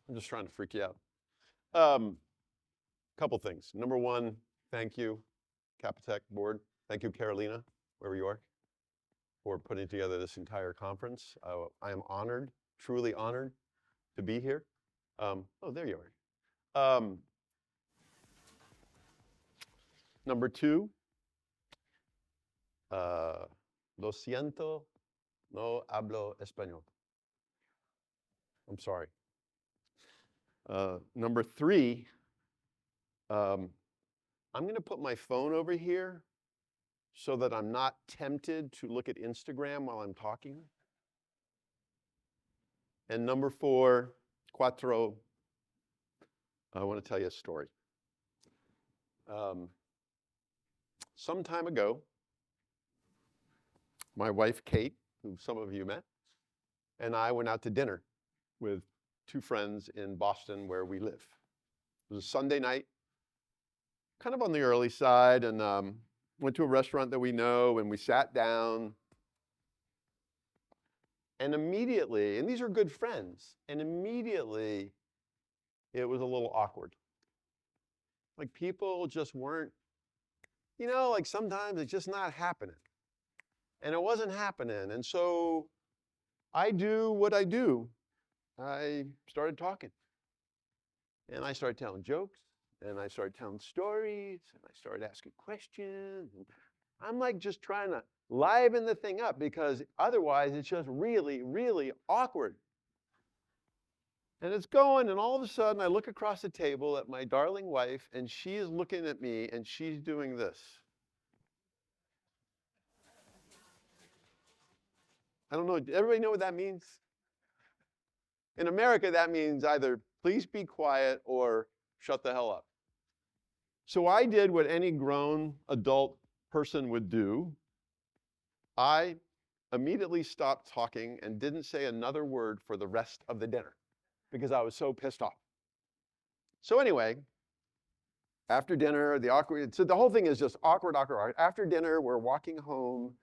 I'm just trying to freak you out. Couple things. Number one, thank you, CAPATEC board. Thank you, Carolina, wherever you are, for putting together this entire conference. I am honored, truly honored to be here. Oh, there you are. Number two, lo siento, no hablo español. I'm sorry. Number three, I'm going to put my phone over here so that I'm not tempted to look at Instagram while I'm talking. And number four, cuatro, I want to tell you a story. Some time ago, my wife, Kate, who some of you met, and I went out to dinner with two friends in Boston where we live. It was a Sunday night, kind of on the early side, and went to a restaurant that we know, and we sat down. And immediately, and these are good friends, and immediately it was a little awkward. Like people just weren't, like sometimes it's just not happening. And it wasn't happening. And so I do what I do. I started talking. And I started telling jokes, and I started telling stories, and I started asking questions. And I'm like just trying to liven the thing up because otherwise it's just really, really awkward. And it's going, and all of a sudden I look across the table at my darling wife, and she is looking at me, and she's doing this. I don't know, everybody know what that means? In America, that means either please be quiet or shut the hell up. So I did what any grown adult person would do. I immediately stopped talking and didn't say another word for the rest of the dinner because I was so pissed off. So anyway, after dinner, so the whole thing is just awkward. After dinner, we're walking home,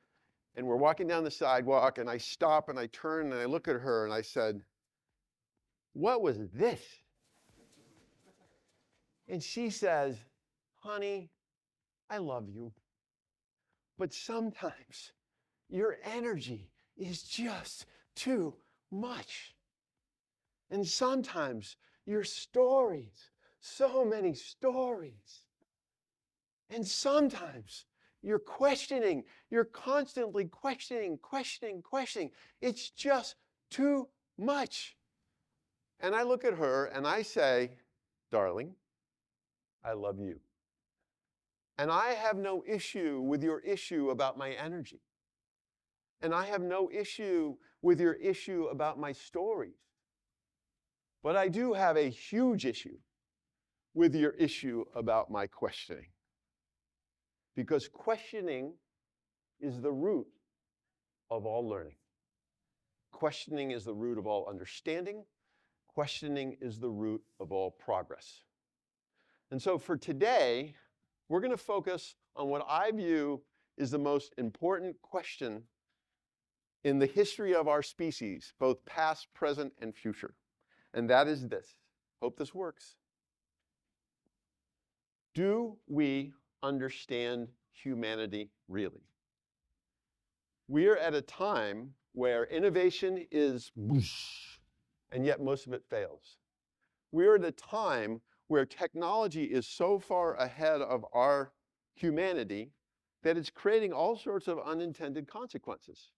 and we're walking down the sidewalk, and I stop, and I turn, and I look at her, and I said, "What was this?" And she says, "Honey, I love you, but sometimes your energy is just too much. And sometimes your stories, so many stories. And sometimes you're questioning, you're constantly questioning. It's just too much." And I look at her and I say, "Darling, I love you. And I have no issue with your issue about my energy. And I have no issue with your issue about my stories. But I do have a huge issue with your issue about my questioning. Because questioning is the root of all learning. Questioning is the root of all understanding. Questioning is the root of all progress." And so for today, we're going to focus on what I view is the most important question in the history of our species, both past, present, and future. And that is this. Hope this works. Do we understand humanity really? We are at a time where innovation is whoosh, and yet most of it fails. We are at a time where technology is so far ahead of our humanity that it's creating all sorts of unintended consequences.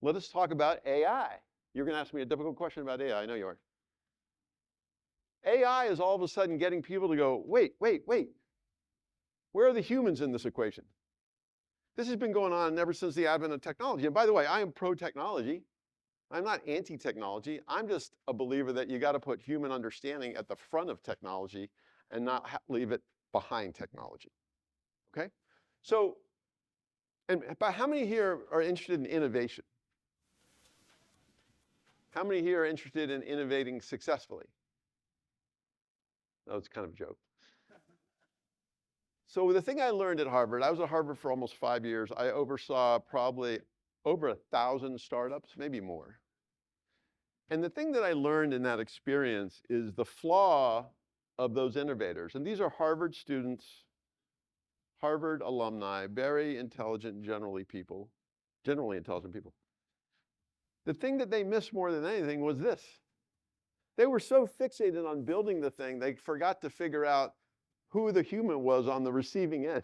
Let us talk about AI. You're going to ask me a difficult question about AI. I know you are. AI is all of a sudden getting people to go, wait. Where are the humans in this equation? This has been going on ever since the advent of technology. And by the way, I am pro-technology. I'm not anti-technology. I'm just a believer that you got to put human understanding at the front of technology and not leave it behind technology. Okay? So, but how many here are interested in innovation? How many here are interested in innovating successfully? That was kind of a joke. So the thing I learned at Harvard, I was at Harvard for almost 5 years. I oversaw probably over 1,000 startups, maybe more. And the thing that I learned in that experience is the flaw of those innovators. And these are Harvard students, Harvard alumni, very intelligent, generally intelligent people. The thing that they missed more than anything was this. They were so fixated on building the thing, they forgot to figure out who the human was on the receiving end.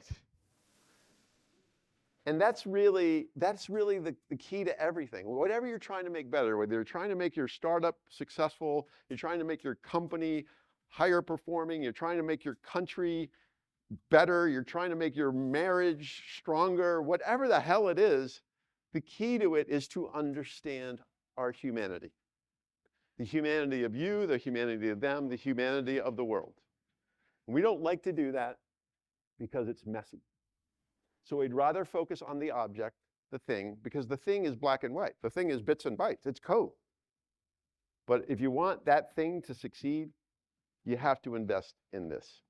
And that's really the key to everything. Whatever you're trying to make better, whether you're trying to make your startup successful, you're trying to make your company higher performing, you're trying to make your country better, you're trying to make your marriage stronger, whatever the hell it is, the key to it is to understand our humanity. The humanity of you, the humanity of them, the humanity of the world. We don't like to do that because it's messy. So we'd rather focus on the object, the thing, because the thing is black and white. The thing is bits and bytes, it's code. But if you want that thing to succeed, you have to invest in this.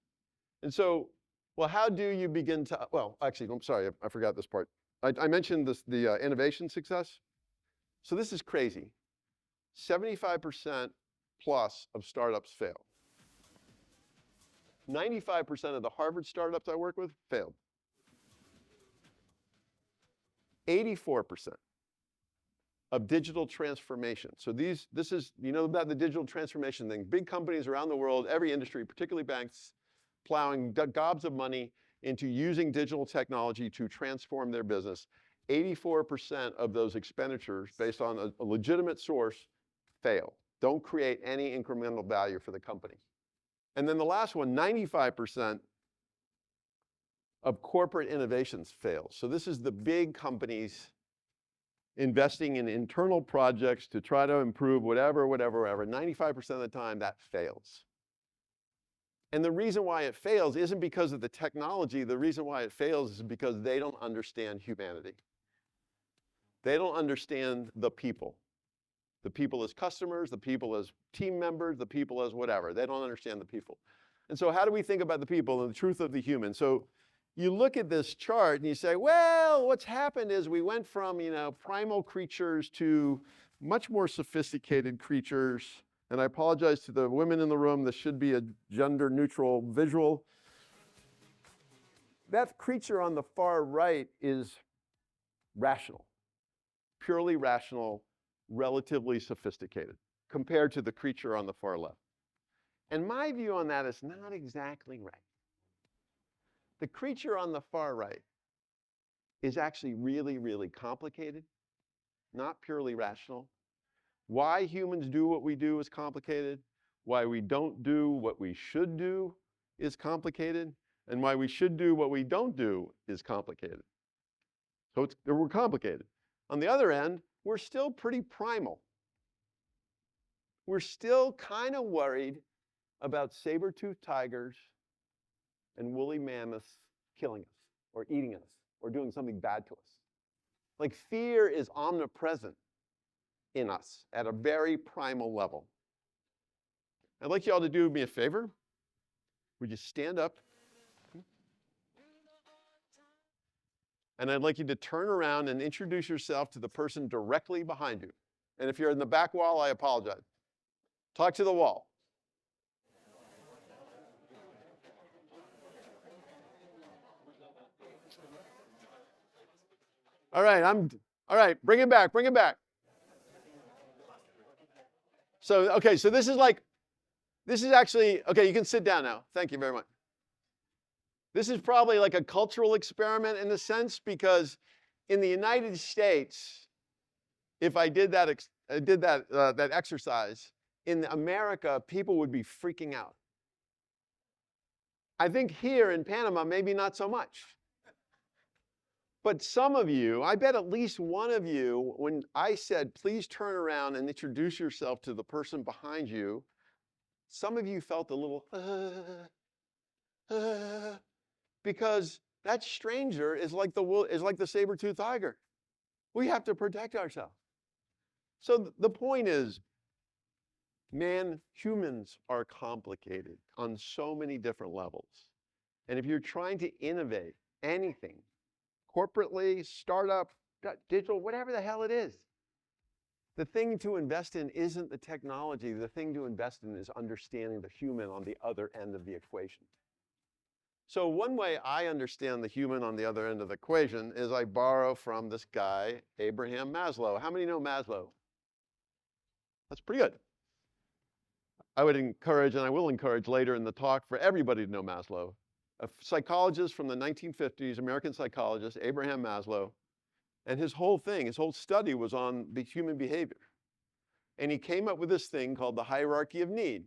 And so, well, how do you begin to, well, actually, I'm sorry, I forgot this part. I mentioned this, the innovation success. So this is crazy. 75% plus of startups fail. 95% of the Harvard startups I work with failed. 84% of digital transformation. So this is, you know about the digital transformation thing. Big companies around the world, every industry, particularly banks, plowing gobs of money into using digital technology to transform their business. 84% of those expenditures, based on a legitimate source, fail. Don't create any incremental value for the company. And then the last one, 95% of corporate innovations fail. So this is the big companies investing in internal projects to try to improve whatever. 95% of the time that fails. And the reason why it fails isn't because of the technology. The reason why it fails is because they don't understand humanity. They don't understand the people. The people as customers, the people as team members, the people as whatever. They don't understand the people. And so how do we think about the people and the truth of the human? So you look at this chart and you say, well, what's happened is we went from, primal creatures to much more sophisticated creatures. And I apologize to the women in the room. This should be a gender neutral visual. That creature on the far right is rational, purely rational, relatively sophisticated, compared to the creature on the far left. And my view on that is not exactly right. The creature on the far right is actually really, really complicated, not purely rational. Why humans do what we do is complicated. Why we don't do what we should do is complicated. And why we should do what we don't do is complicated. So we're complicated. On the other end, we're still pretty primal. We're still kind of worried about saber-toothed tigers and woolly mammoths killing us or eating us or doing something bad to us. Like fear is omnipresent in us at a very primal level. I'd like you all to do me a favor. Would you stand up? And I'd like you to turn around and introduce yourself to the person directly behind you. And if you're in the back wall, I apologize. Talk to the wall. All right, bring it back. So, okay, so this is actually, okay, you can sit down now. Thank you very much. This is probably like a cultural experiment in a sense, because in the United States, if I did that exercise, in America, people would be freaking out. I think here in Panama, maybe not so much. But some of you, I bet at least one of you, when I said, please turn around and introduce yourself to the person behind you, some of you felt a little, because that stranger is like the saber-toothed tiger. We have to protect ourselves. So the point is, man, humans are complicated on so many different levels. And if you're trying to innovate anything, corporately, startup, digital, whatever the hell it is, The thing to invest in isn't the technology. The thing to invest in is understanding the human on the other end of the equation. So one way I understand the human on the other end of the equation is I borrow from this guy, Abraham Maslow. How many know Maslow? That's pretty good. I would encourage, and I will encourage later in the talk, for everybody to know Maslow. A psychologist from the 1950s, American psychologist, Abraham Maslow, and his whole study was on human behavior. And he came up with this thing called the hierarchy of need.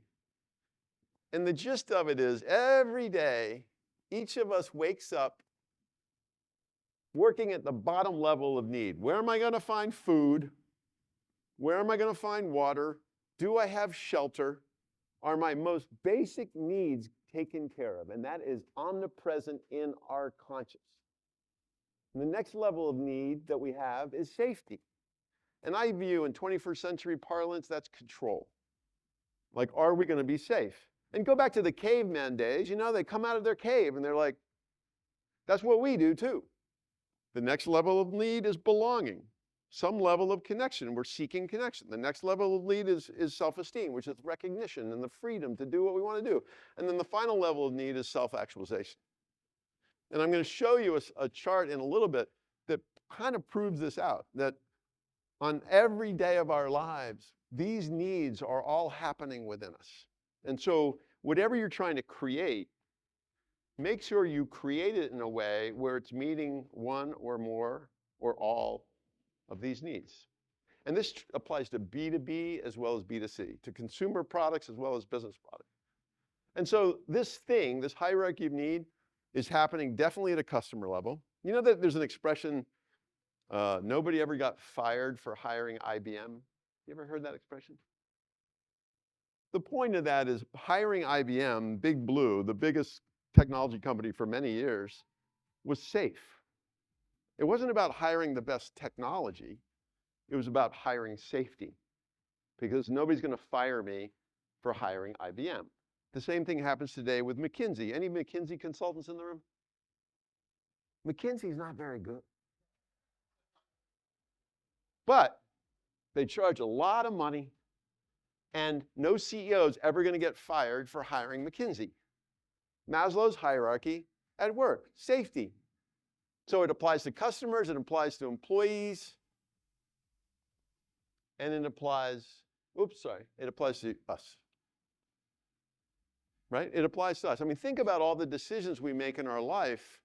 And the gist of it is every day, each of us wakes up working at the bottom level of need. Where am I going to find food? Where am I going to find water? Do I have shelter? Are my most basic needs taken care of? And that is omnipresent in our conscious. And the next level of need that we have is safety. And I view in 21st century parlance, that's control. Like, are we going to be safe? And go back to the caveman days, they come out of their cave and they're like, that's what we do too. The next level of need is belonging. Some level of connection, we're seeking connection. The next level of need is self-esteem, which is recognition and the freedom to do what we want to do. And then the final level of need is self-actualization. And I'm going to show you a chart in a little bit that kind of proves this out, that on every day of our lives, these needs are all happening within us. And so whatever you're trying to create, make sure you create it in a way where it's meeting one or more or all of these needs. And this applies to B2B as well as B2C, to consumer products as well as business products. And so this hierarchy of need is happening definitely at a customer level. You know that there's an expression, nobody ever got fired for hiring IBM. You ever heard that expression? The point of that is hiring IBM, Big Blue, the biggest technology company for many years, was safe. It wasn't about hiring the best technology. It was about hiring safety, because nobody's going to fire me for hiring IBM. The same thing happens today with McKinsey. Any McKinsey consultants in the room? McKinsey's not very good. But they charge a lot of money, and no CEO is ever going to get fired for hiring McKinsey. Maslow's hierarchy at work, safety. So it applies to customers, it applies to employees, and it applies to us. Right? It applies to us. I mean, think about all the decisions we make in our life,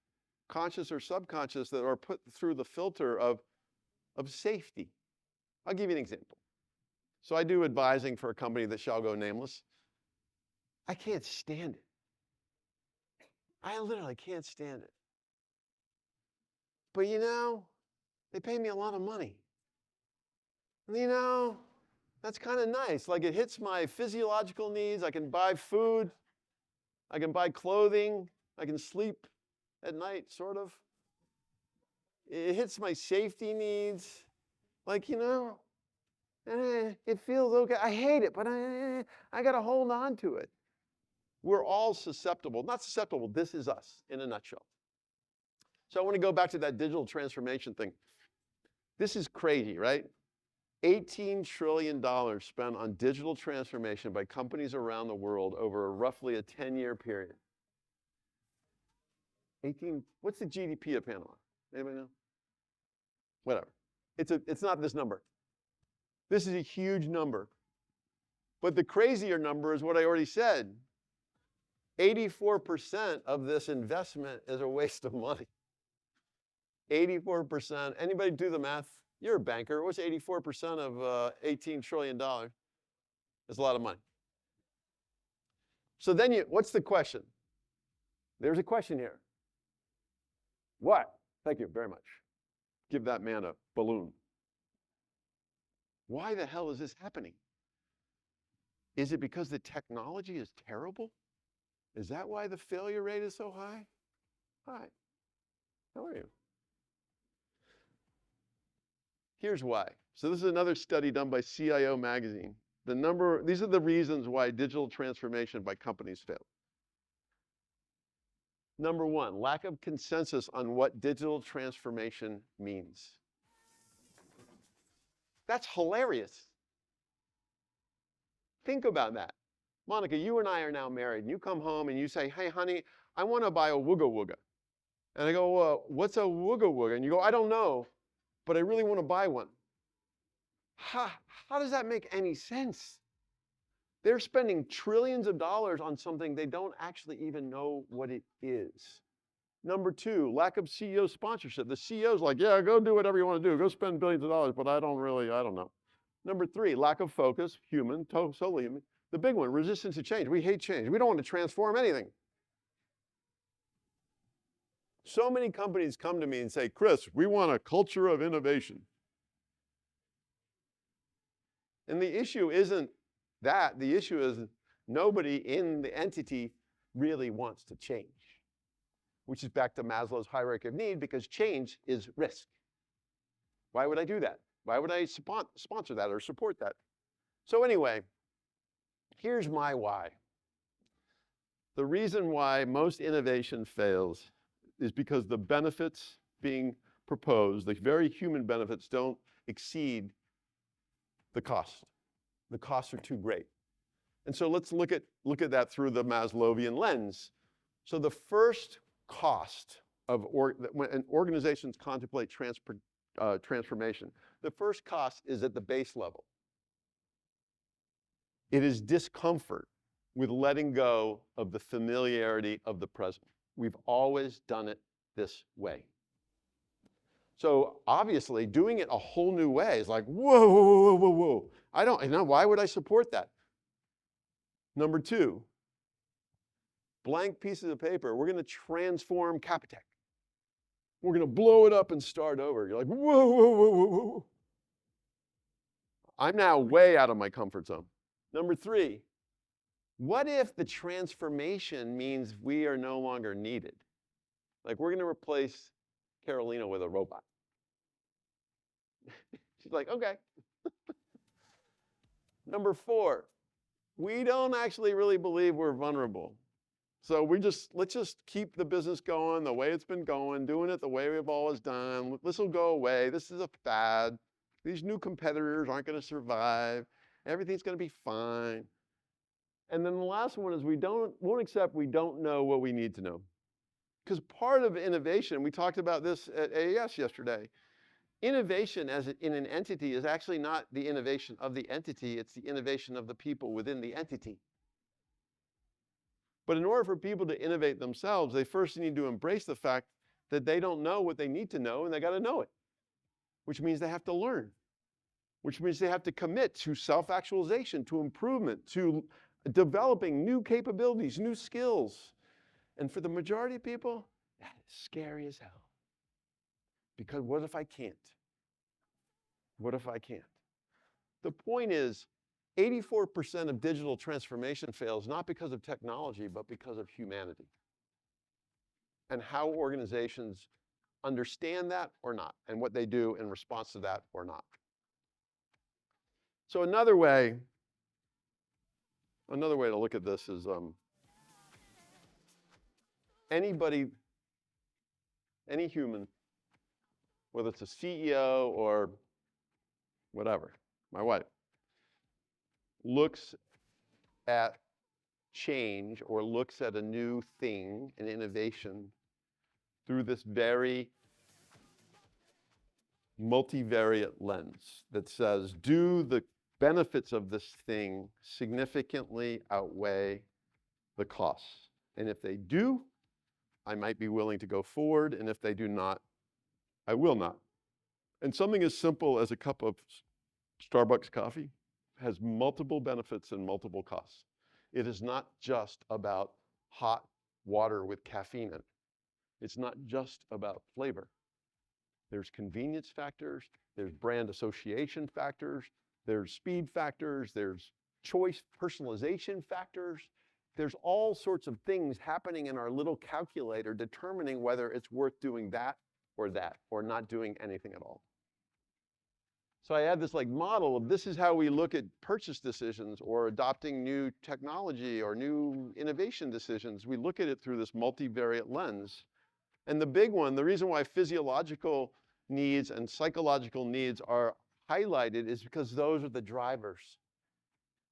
conscious or subconscious, that are put through the filter of safety. I'll give you an example. So I do advising for a company that shall go nameless. I can't stand it. I literally can't stand it. But they pay me a lot of money. And that's kind of nice. Like, it hits my physiological needs. I can buy food. I can buy clothing. I can sleep at night, sort of. It hits my safety needs. Like, it feels okay. I hate it, but I got to hold on to it. We're all susceptible. Not susceptible. This is us in a nutshell. So I want to go back to that digital transformation thing. This is crazy, right? $18 trillion spent on digital transformation by companies around the world over roughly a 10-year period. What's the GDP of Panama? Anybody know? Whatever. It's not this number. This is a huge number. But the crazier number is what I already said. 84% of this investment is a waste of money. 84%. Anybody do the math? You're a banker. What's 84% of $18 trillion? That's a lot of money. So then what's the question? There's a question here. What? Thank you very much. Give that man a balloon. Why the hell is this happening? Is it because the technology is terrible? Is that why the failure rate is so high? Hi. How are you? Here's why. So this is another study done by CIO magazine. These are the reasons why digital transformation by companies fail. Number one, lack of consensus on what digital transformation means. That's hilarious. Think about that. Monica, you and I are now married, and you come home and you say, hey, honey, I want to buy a wooga wooga. And I go, well, what's a wooga wooga? And you go, I don't know, but I really want to buy one. How does that make any sense? They're spending trillions of dollars on something they don't actually even know what it is. Number two, lack of CEO sponsorship. The CEO's like, yeah, go do whatever you want to do. Go spend billions of dollars, but I don't know. Number three, lack of focus, human, solely human. The big one, resistance to change. We hate change. We don't want to transform anything. So many companies come to me and say, Chris, we want a culture of innovation. And the issue isn't that. The issue is nobody in the entity really wants to change, which is back to Maslow's hierarchy of need, because change is risk. Why would I do that? Why would I sponsor that or support that? So anyway, here's my why. The reason why most innovation fails is because the benefits being proposed, the very human benefits, don't exceed the cost. The costs are too great. And so let's look at that through the Maslowian lens. So the first cost of when organizations contemplate transformation, the first cost is at the base level. It is discomfort with letting go of the familiarity of the present. We've always done it this way. So obviously, doing it a whole new way is like, whoa, whoa, whoa, whoa, whoa. Why would I support that? Number two, blank pieces of paper. We're going to transform CAPATEC. We're going to blow it up and start over. You're like, whoa, whoa, whoa, whoa, whoa. I'm now way out of my comfort zone. Number three, what if the transformation means we are no longer needed? Like, we're going to replace Carolina with a robot. She's like, okay. Number four, we don't actually really believe we're vulnerable. So let's just keep the business going the way it's been going, doing it the way we've always done. This will go away. This is a fad. These new competitors aren't going to survive. Everything's going to be fine. And then the last one is we won't accept we don't know what we need to know. Because part of innovation, we talked about this at AES yesterday, innovation in an entity is actually not the innovation of the entity, it's the innovation of the people within the entity. But in order for people to innovate themselves, they first need to embrace the fact that they don't know what they need to know, and they got to know it, which means they have to learn, which means they have to commit to self-actualization, to improvement, to developing new capabilities, new skills. And for the majority of people, that is scary as hell. Because what if I can't? What if I can't? The point is, 84% of digital transformation fails not because of technology, but because of humanity. And how organizations understand that or not, and what they do in response to that or not. So another way to look at this is any human, whether it's a CEO or whatever, my wife, looks at change or looks at a new thing, an innovation, through this very multivariate lens that says, do the benefits of this thing significantly outweigh the costs? And if they do, I might be willing to go forward, and if they do not, I will not. And something as simple as a cup of Starbucks coffee has multiple benefits and multiple costs. It is not just about hot water with caffeine in it. It's not just about flavor. There's convenience factors, there's brand association factors, there's speed factors, there's choice personalization factors. There's all sorts of things happening in our little calculator determining whether it's worth doing that, or not doing anything at all. So I had this model of this is how we look at purchase decisions or adopting new technology or new innovation decisions. We look at it through this multivariate lens. And the big one, the reason why physiological needs and psychological needs are highlighted is because those are the drivers.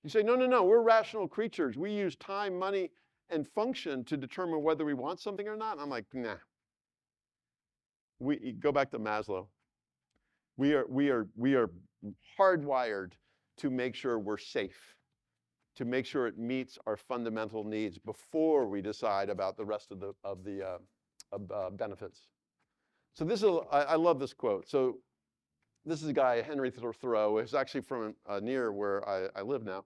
You say, no, no, no, we're rational creatures. We use time, money, and function to determine whether we want something or not. I'm like, nah. We go back to Maslow. We are hardwired to make sure we're safe, to make sure it meets our fundamental needs before we decide about the rest of the benefits. So this is, I love this quote. So this is a guy, Henry Thoreau, who's actually from near where I live now,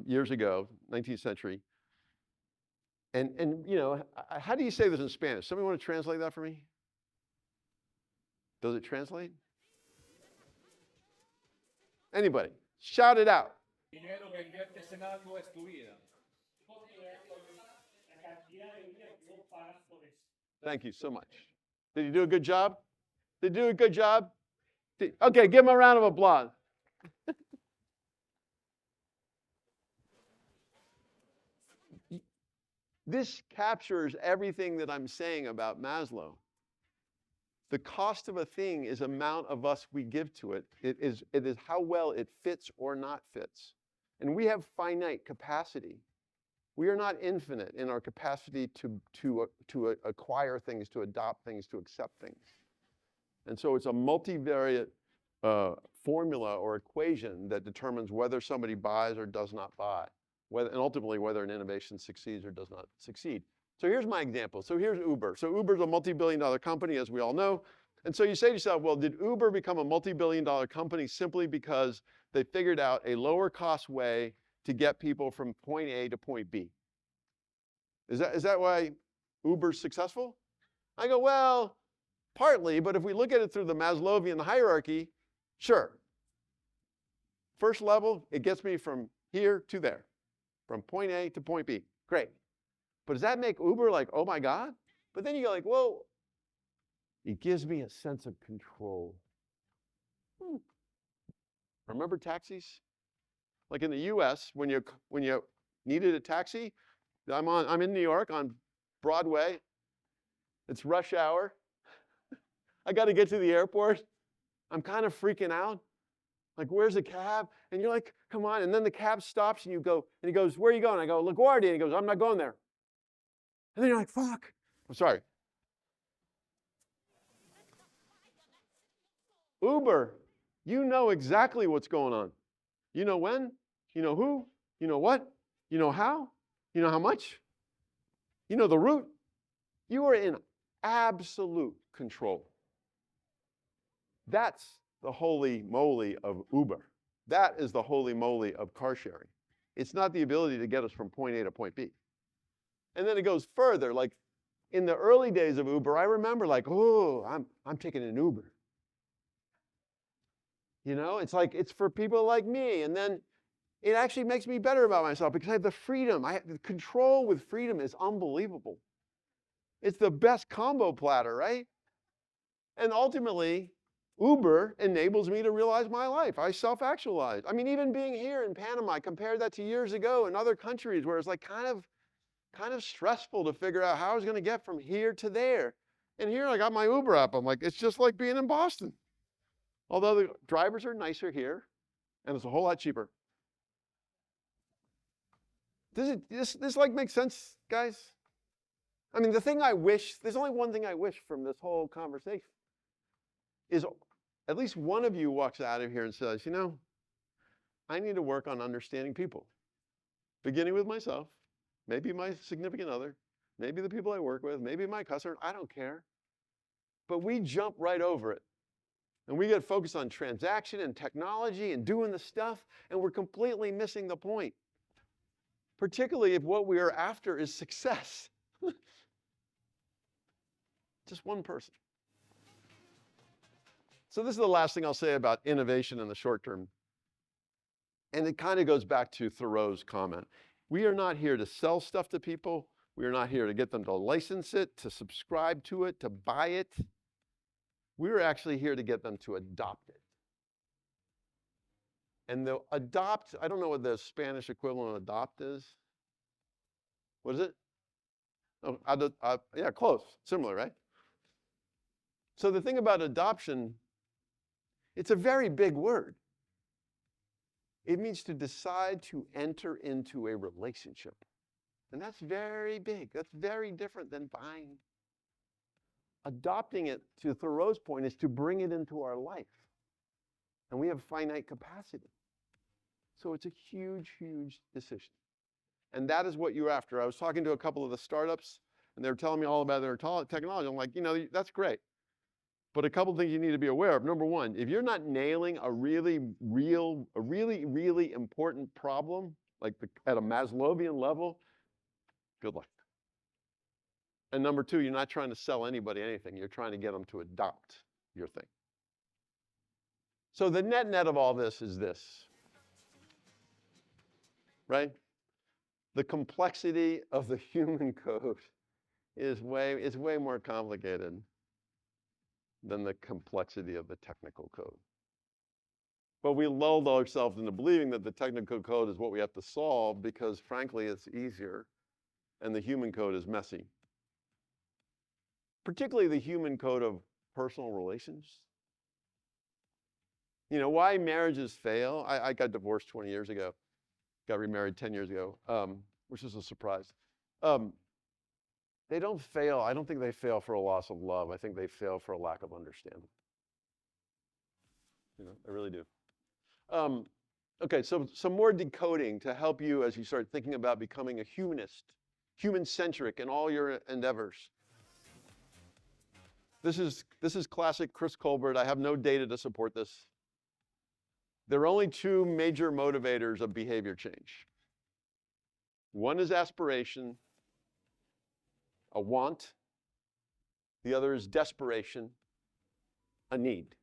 years ago, 19th century. And you know, how do you say this in Spanish? Somebody want to translate that for me? Does it translate? Anybody? Shout it out. Dinero que inviertes en algo es tu vida. Thank you so much. Did you do a good job? Did you do a good job? Okay, give him a round of applause. This captures everything that I'm saying about Maslow. The cost of a thing is amount of us we give to it. It is how well it fits or not fits. And we have finite capacity. We are not infinite in our capacity to acquire things, to adopt things, to accept things. And so it's a multivariate formula or equation that determines whether somebody buys or does not buy, and ultimately whether an innovation succeeds or does not succeed. So here's my example. So here's Uber. So Uber's a multi-billion-dollar company, as we all know. And so you say to yourself, well, did Uber become a multi-billion-dollar company simply because they figured out a lower cost way to get people from point A to point B? Is that why Uber's successful? I go, well, partly, but if we look at it through the Maslowian hierarchy, sure. First level, it gets me from here to there, from point A to point B. Great. But does that make Uber like, oh my God? But then you go like, whoa, it gives me a sense of control. Remember taxis? Like in the US, when you needed a taxi, I'm in New York on Broadway. It's rush hour. I got to get to the airport. I'm kind of freaking out. Like, where's a cab? And you're like, come on. And then the cab stops and you go, and he goes, where are you going? I go, LaGuardia. And he goes, I'm not going there. And then you're like, fuck. I'm sorry. Uber, you know exactly what's going on. You know when, you know who, you know what, you know how, you know how much, you know the route. You are in absolute control. That's the holy moly of Uber. That is the holy moly of car sharing. It's not the ability to get us from point A to point B. And then it goes further, like in the early days of Uber, I remember like, oh, I'm taking an Uber. You know, it's like, it's for people like me. And then it actually makes me better about myself because I have the freedom. The control with freedom is unbelievable. It's the best combo platter, right? And ultimately, Uber enables me to realize my life. I self-actualize. I mean, even being here in Panama, I compared that to years ago in other countries where it's like kind of stressful to figure out how I was going to get from here to there. And here I got my Uber app. I'm like, it's just like being in Boston. Although the drivers are nicer here, and it's a whole lot cheaper. Does this like make sense, guys? I mean, there's only one thing I wish from this whole conversation is at least one of you walks out of here and says, you know, I need to work on understanding people, beginning with myself, maybe my significant other, maybe the people I work with, maybe my customer, I don't care. But we jump right over it. And we get focused on transaction and technology and doing the stuff, and we're completely missing the point. Particularly if what we are after is success. Just one person. So this is the last thing I'll say about innovation in the short term. And it kind of goes back to Thoreau's comment. We are not here to sell stuff to people. We are not here to get them to license it, to subscribe to it, to buy it. We're actually here to get them to adopt it. And the adopt, I don't know what the Spanish equivalent of adopt is. What is it? Oh, yeah, close, similar, right? So the thing about adoption It's a very big word. It means to decide to enter into a relationship. And that's very big. That's very different than buying. Adopting it, to Thoreau's point, is to bring it into our life. And we have finite capacity. So it's a huge, huge decision. And that is what you're after. I was talking to a couple of the startups, and they were telling me all about their technology. I'm like, that's great. But a couple of things you need to be aware of. Number one, if you're not nailing a really important problem, like at a Maslowian level, good luck. And number two, you're not trying to sell anybody anything. You're trying to get them to adopt your thing. So the net of all this is this, right? The complexity of the human code is way more complicated than the complexity of the technical code. But we lulled ourselves into believing that the technical code is what we have to solve because, frankly, it's easier, and the human code is messy. Particularly the human code of personal relations. Why marriages fail. I got divorced 20 years ago. Got remarried 10 years ago, which is a surprise. They don't fail. I don't think they fail for a loss of love. I think they fail for a lack of understanding. I really do. Okay, so some more decoding to help you as you start thinking about becoming a humanist, human-centric in all your endeavors. This is classic Chris Colbert. I have no data to support this. There are only two major motivators of behavior change. One is aspiration, a want. The other is desperation, a need.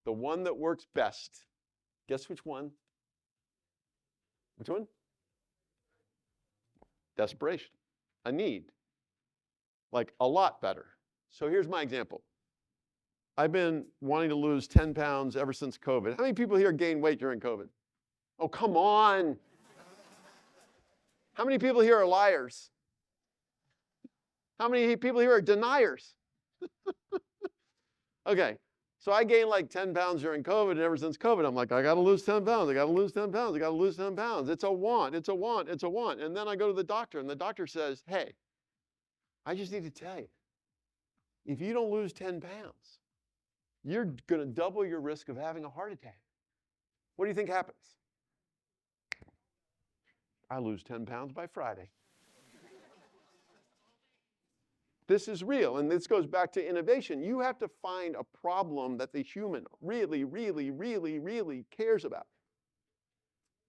The one that works best, guess which one? Which one? Desperation, a need. Like a lot better. So here's my example. I've been wanting to lose 10 pounds ever since COVID. How many people here gained weight during COVID? Oh, come on. How many people here are liars? How many people here are deniers? Okay, so I gained like 10 pounds during COVID, and ever since COVID, I'm like, I gotta lose 10 pounds, I gotta lose 10 pounds, I gotta lose 10 pounds. It's a want, it's a want, it's a want. And then I go to the doctor, and the doctor says, hey, I just need to tell you, if you don't lose 10 pounds, you're gonna double your risk of having a heart attack. What do you think happens? I lose 10 pounds by Friday. This is real, and this goes back to innovation. You have to find a problem that the human really cares about.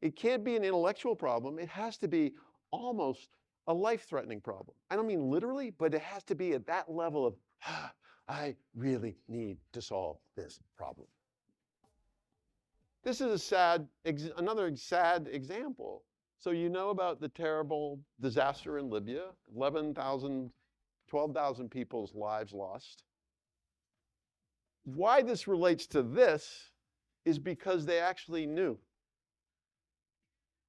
It can't be an intellectual problem. It has to be almost a life-threatening problem. I don't mean literally, but it has to be at that level of, I really need to solve this problem. This is another sad example. So you know about the terrible disaster in Libya, 12,000 people's lives lost. Why this relates to this is because they actually knew.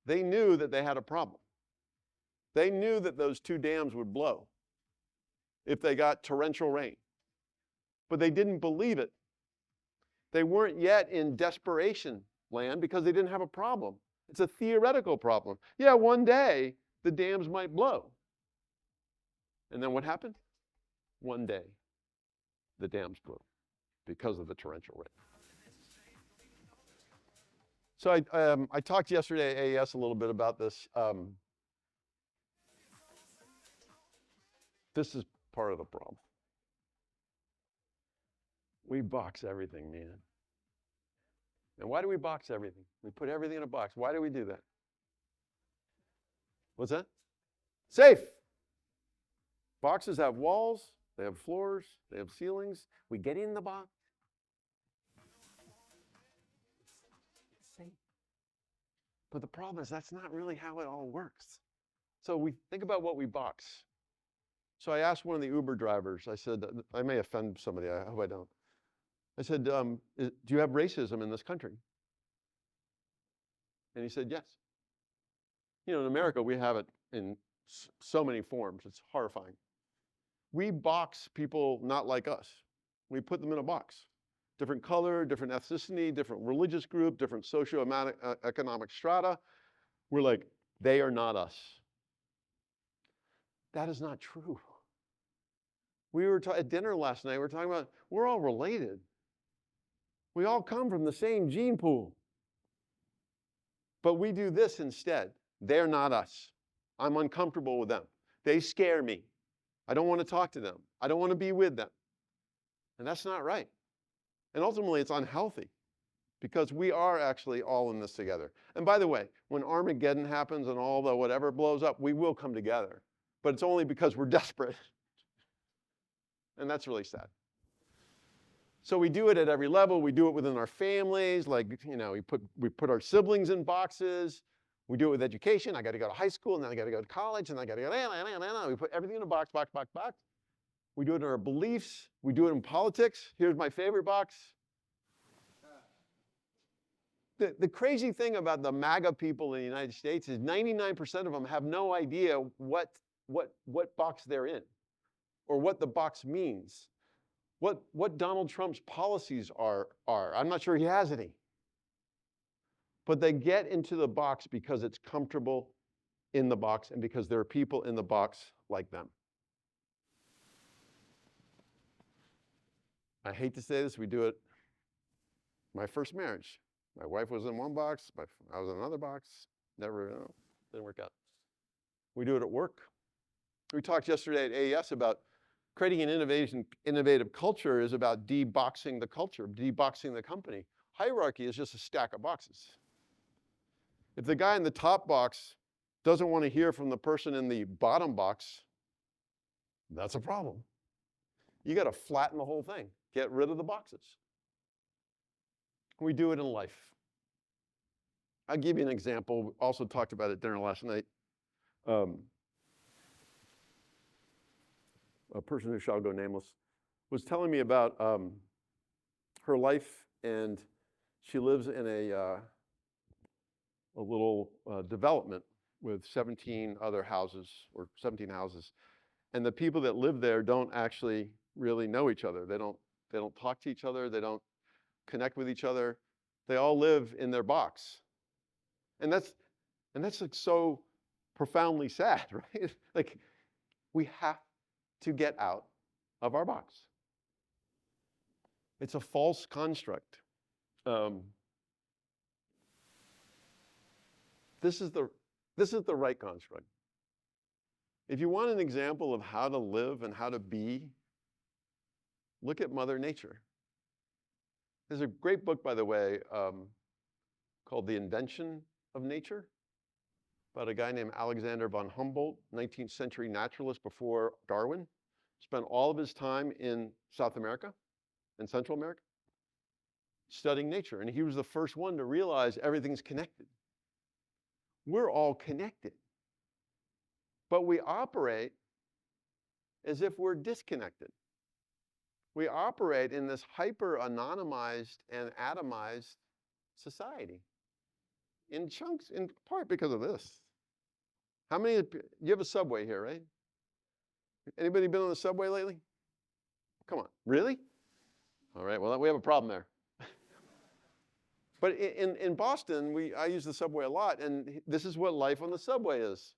They knew that they had a problem. They knew that those two dams would blow if they got torrential rain. But they didn't believe it. They weren't yet in desperation land because they didn't have a problem. It's a theoretical problem. Yeah, one day the dams might blow. And then what happened? One day the dams blew because of the torrential rain. So I talked yesterday at AES a little bit about this. This is part of the problem. We box everything, man. And why do we box everything? We put everything in a box. Why do we do that? What's that? Safe. Boxes have walls, they have floors, they have ceilings. We get in the box. It's safe. But the problem is that's not really how it all works. So we think about what we box. So I asked one of the Uber drivers, I said, I may offend somebody, I hope I don't. I said, do you have racism in this country? And he said, yes. In America, we have it in so many forms. It's horrifying. We box people not like us. We put them in a box. different color, different ethnicity, different religious group, different socio-economic strata. We're like, they are not us. That is not true. We were at dinner last night, we were talking about, we're all related. We all come from the same gene pool. But we do this instead. They're not us. I'm uncomfortable with them. They scare me. I don't want to talk to them. I don't want to be with them. And that's not right. And ultimately, it's unhealthy because we are actually all in this together. And by the way, when Armageddon happens and all the whatever blows up, we will come together. But it's only because we're desperate. And that's really sad. So we do it at every level. We do it within our families. Like, you know, we put our siblings in boxes. We do it with education. I got to go to high school, and then I got to go to college, and I got to go. We put everything in a box, box, box, box. We do it in our beliefs. We do it in politics. Here's my favorite box. The crazy thing about the MAGA people in the United States is 99% of them have no idea what box they're in or what the box means. What Donald Trump's policies are. I'm not sure he has any. But they get into the box because it's comfortable in the box and because there are people in the box like them. I hate to say this, we do it. My first marriage, my wife was in one box, I was in another box, didn't work out. We do it at work. We talked yesterday at AES about creating an innovative culture is about deboxing the culture, deboxing the company. Hierarchy is just a stack of boxes. If the guy in the top box doesn't want to hear from the person in the bottom box, that's a problem. You got to flatten the whole thing. Get rid of the boxes. We do it in life. I'll give you an example. We also talked about it at dinner last night. A person who shall go nameless was telling me about her life, and she lives in a little development with 17 other houses, or 17 houses. And the people that live there don't actually really know each other. They don't talk to each other. They don't connect with each other. They all live in their box. And that's like so profoundly sad, right? Like, we have to get out of our box. It's a false construct. This is the right construct. If you want an example of how to live and how to be, look at Mother Nature. There's a great book, by the way, called The Invention of Nature, about a guy named Alexander von Humboldt, 19th century naturalist before Darwin. Spent all of his time in South America and Central America studying nature. And he was the first one to realize everything's connected. We're all connected. But we operate as if we're disconnected. We operate in this hyper-anonymized and atomized society. In chunks, in part because of this. How many, you have a subway here, right? Anybody been on the subway lately? Come on, really? All right, well, we have a problem there. But in Boston, I use the subway a lot, and this is what life on the subway is.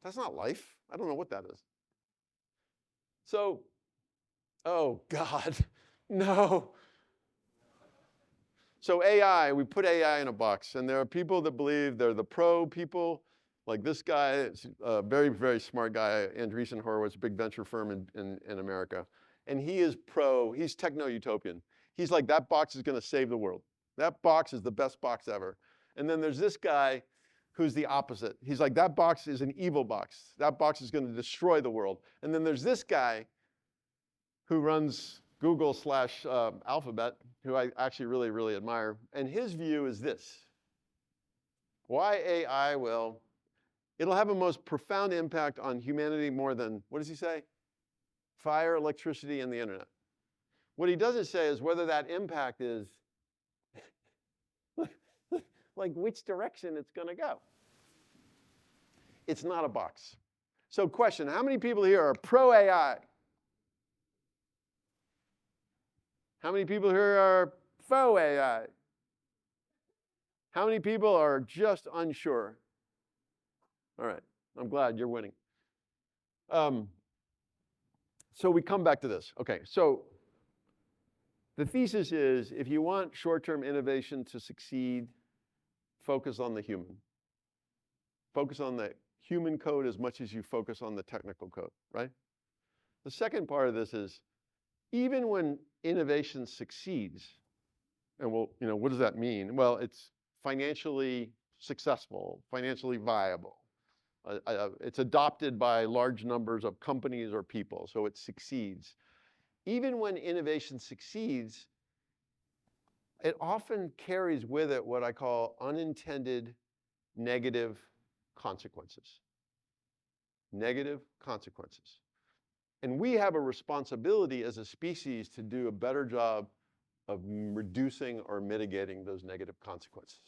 That's not life. I don't know what that is. So, oh God, no. So AI, we put AI in a box, and there are people that believe they're the pro people, like this guy, a very, very smart guy, Andreessen Horowitz, big venture firm in America. And he is he's techno-utopian. He's like, that box is gonna save the world. That box is the best box ever. And then there's this guy who's the opposite. He's like, that box is an evil box. That box is gonna destroy the world. And then there's this guy who runs Google/Alphabet, who I actually really, really admire. And his view is this. Why AI? Well, it'll have a most profound impact on humanity more than, what does he say? Fire, electricity, and the internet. What he doesn't say is whether that impact is like which direction it's gonna go. It's not a box. So question, how many people here are pro-AI? How many people here are faux AI? How many people are just unsure? All right, I'm glad you're winning. So we come back to this. Okay, so the thesis is if you want short-term innovation to succeed, focus on the human. Focus on the human code as much as you focus on the technical code, right? The second part of this is even when innovation succeeds, and what does that mean? Well, it's financially successful, financially viable. It's adopted by large numbers of companies or people, so it succeeds. Even when innovation succeeds, it often carries with it what I call unintended negative consequences. Negative consequences. And we have a responsibility as a species to do a better job of reducing or mitigating those negative consequences.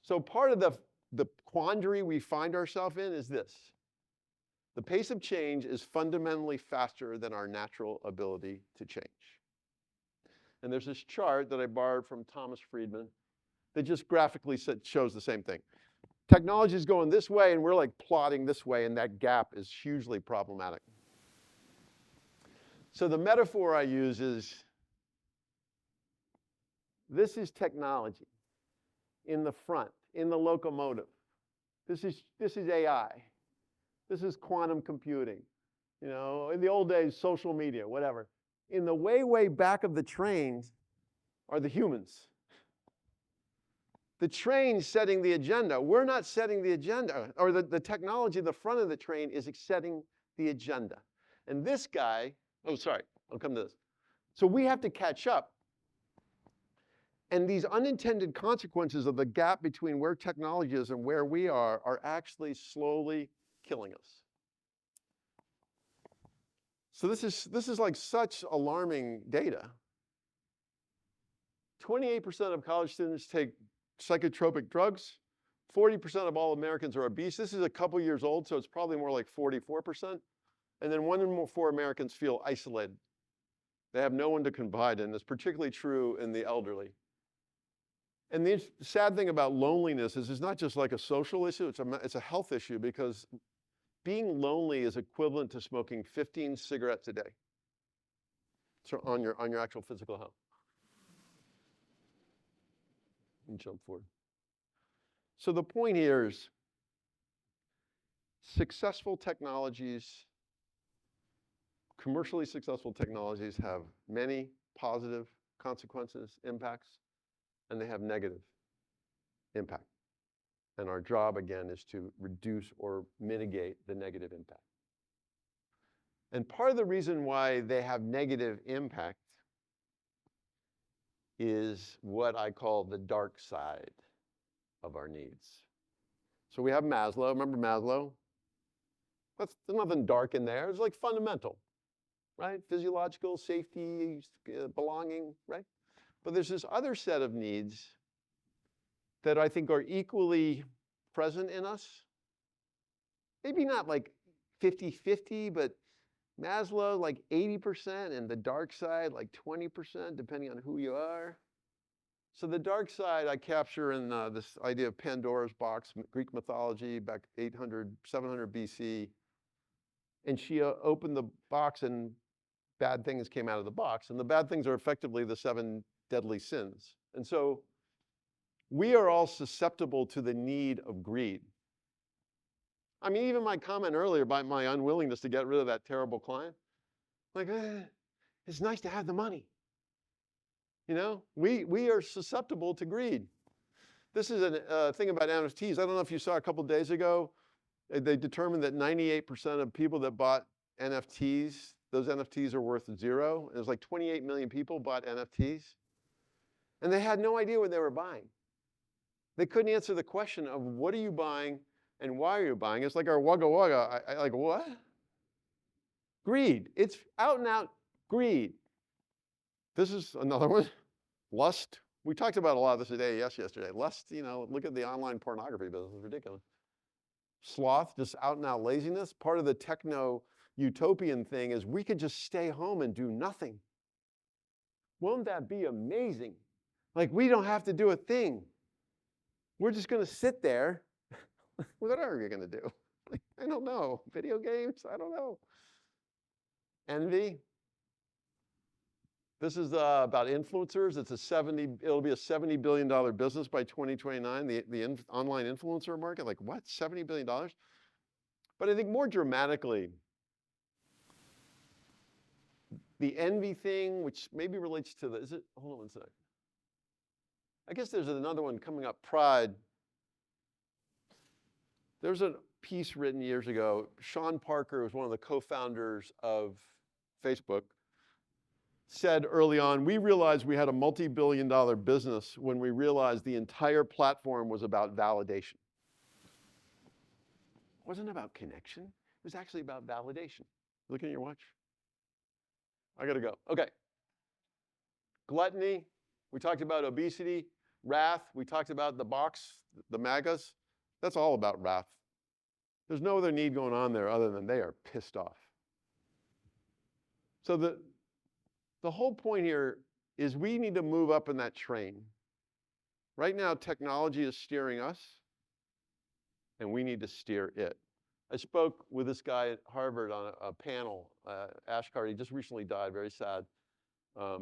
So part of the quandary we find ourselves in is this. The pace of change is fundamentally faster than our natural ability to change. And there's this chart that I borrowed from Thomas Friedman that just graphically shows the same thing. Technology is going this way, and we're like plotting this way, and that gap is hugely problematic. So the metaphor I use is, this is technology in the front, in the locomotive. This is AI. This is quantum computing. In the old days, social media, whatever. In the way back of the trains are the humans. The train's setting the agenda. We're not setting the agenda, or the technology at the front of the train is setting the agenda. And this guy, I'll come to this. So we have to catch up. And these unintended consequences of the gap between where technology is and where we are actually slowly killing us. So this is like such alarming data. 28% of college students take psychotropic drugs. 40% of all Americans are obese. This is a couple years old, so it's probably more like 44%. And then 1 in 4 Americans feel isolated. They have no one to confide in. It's particularly true in the elderly. And the sad thing about loneliness is it's not just like a social issue, it's a health issue, because being lonely is equivalent to smoking 15 cigarettes a day. So on your actual physical health. And jump forward. So the point here is successful technologies, commercially successful technologies have many positive consequences, impacts, and they have negative impact. And our job, again, is to reduce or mitigate the negative impact. And part of the reason why they have negative impact is what I call the dark side of our needs. So we have Maslow. Remember Maslow? There's nothing dark in there. It's like fundamental, right? Physiological, safety, belonging, right? But there's this other set of needs that I think are equally present in us. Maybe not like 50-50, but Maslow like 80%, and the dark side like 20%, depending on who you are. So the dark side I capture in this idea of Pandora's box, Greek mythology, back 800, 700 BC. And she opened the box and bad things came out of the box. And the bad things are effectively the 7 deadly sins. And so we are all susceptible to the need of greed. I mean, even my comment earlier about my unwillingness to get rid of that terrible client, like, it's nice to have the money. We are susceptible to greed. This is a thing about NFTs. I don't know if you saw a couple days ago, they determined that 98% of people that bought NFTs, those NFTs are worth 0. It was like 28 million people bought NFTs. And they had no idea what they were buying. They couldn't answer the question of what are you buying and why are you buying? It's like our wugga wugga. I like, what? Greed. It's out and out greed. This is another one. Lust. We talked about a lot of this today, yesterday. Lust, look at the online pornography business. It's ridiculous. Sloth, just out and out laziness. Part of the techno-utopian thing is we could just stay home and do nothing. Won't that be amazing? Like, we don't have to do a thing. We're just going to sit there. What are you going to do? Like, I don't know. Video games? I don't know. Envy. This is about influencers. It'll be a $70 billion business by 2029, the online influencer market. Like, what, $70 billion? But I think more dramatically, the envy thing, which maybe relates to hold on one sec. I guess there's another one coming up, pride. There's a piece written years ago. Sean Parker was one of the co-founders of Facebook, said early on, we realized we had a multi-billion-dollar business when we realized the entire platform was about validation. It wasn't about connection. It was actually about validation. Looking at your watch? I gotta go. Okay. Gluttony. We talked about obesity. Wrath. We talked about the box, the MAGAs. That's all about wrath. There's no other need going on there other than they are pissed off. So the whole point here is we need to move up in that train. Right now, technology is steering us, and we need to steer it. I spoke with this guy at Harvard on a panel, Ashkar. He just recently died, very sad.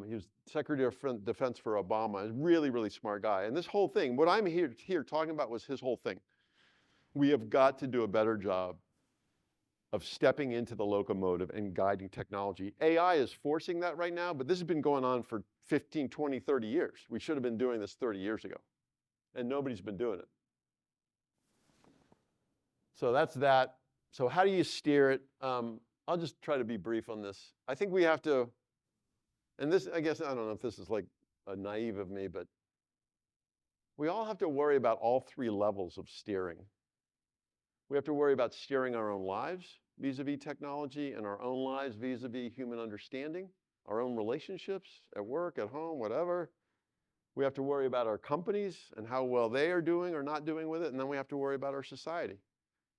He was Secretary of Defense for Obama. He's a really, really smart guy. And this whole thing, what I'm here talking about was his whole thing. We have got to do a better job of stepping into the locomotive and guiding technology. AI is forcing that right now, but this has been going on for 15, 20, 30 years. We should have been doing this 30 years ago, and nobody's been doing it. So that's that. So how do you steer it? I'll just try to be brief on this. I think we have to, and this, I guess, I don't know if this is like naive of me, but we all have to worry about all three levels of steering. We have to worry about steering our own lives vis-a-vis technology and our own lives vis-a-vis human understanding, our own relationships at work, at home, whatever. We have to worry about our companies and how well they are doing or not doing with it, and then we have to worry about our society.